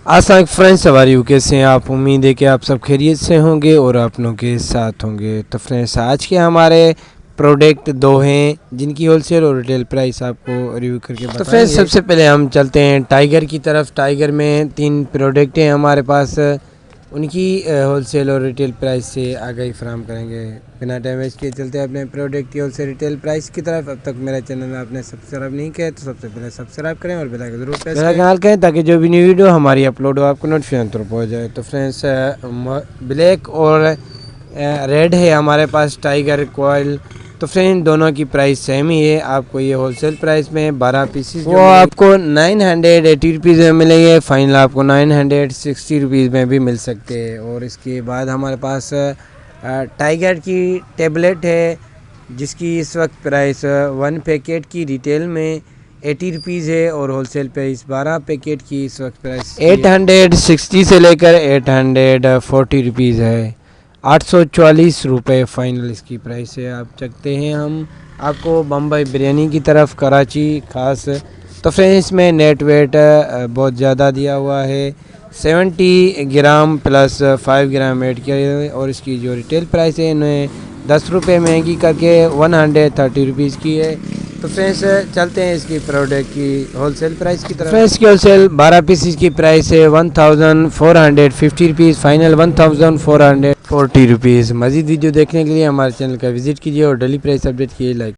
अस्सलाम फ्रेंड्स, सवारी कैसे हैं आप। उम्मीद है कि आप सब खैरियत से होंगे और अपनों के साथ होंगे। तो फ्रेंड्स, आज के हमारे प्रोडक्ट दो हैं जिनकी होलसेल और रिटेल प्राइस आपको रिव्यू करके बताएंगे। तो फ्रेंड्स, सबसे पहले हम चलते हैं टाइगर की तरफ। टाइगर में 3 प्रोडक्ट हैं हमारे पास, उनकी होलसेल और रिटेल प्राइस से आगाही फराहम करेंगे। बिना टाइम वेस्ट किए चलते हैं अपने प्रोडक्ट की होलसेल रिटेल प्राइस की तरफ। अब तक मेरे चैनल में आपने सब्सक्राइब नहीं किया तो सबसे पहले सब्सक्राइब करें और बेल आइकन जरूर प्रेस करें ताकि जो भी न्यू वीडियो हमारी अपलोड हो आपको नोटिफिकेशन तौर पर पहुँच जाए। तो फ्रेंड्स, ब्लैक और रेड है हमारे पास टाइगर कॉयल। तो फ्रेंड, दोनों की प्राइस सेम ही है। आपको ये होलसेल प्राइस में 12 पीसीस वो आपको 980 रुपीज़ में मिलेंगे। फाइनल आपको 960 रुपीज़ में भी मिल सकते हैं। और इसके बाद हमारे पास टाइगर की टेबलेट है जिसकी इस वक्त प्राइस 1 पैकेट की रिटेल में 80 रुपीज़ है और होलसेल प्राइस 12 पैकेट की इस वक्त प्राइस 860 से लेकर 840 रुपीज़ है। 844 रुपये फाइनल इसकी प्राइस है। आप चखते हैं हम आपको बम्बई बिरयानी की तरफ, कराची ख़ास। तो फ्रेंड्स, में नेट वेट बहुत ज़्यादा दिया हुआ है, 70 ग्राम प्लस 5 ग्राम ऐड किया है। और इसकी जो रिटेल प्राइस है इन्हें 10 रुपये महंगी करके 130 रुपीज़ की है। तो फ्रेंड्स, चलते हैं इसकी प्रोडक्ट की होलसेल प्राइस की तरफ। फ्रेंड्स, की होलसेल 12 पीसीस की प्राइस है 1450 रुपीज़, फाइनल 1440 रुपीज़। मज़ीद वीडियो देखने के लिए हमारे चैनल का विजिट कीजिए और डेली प्राइस अपडेट कीजिए। लाइक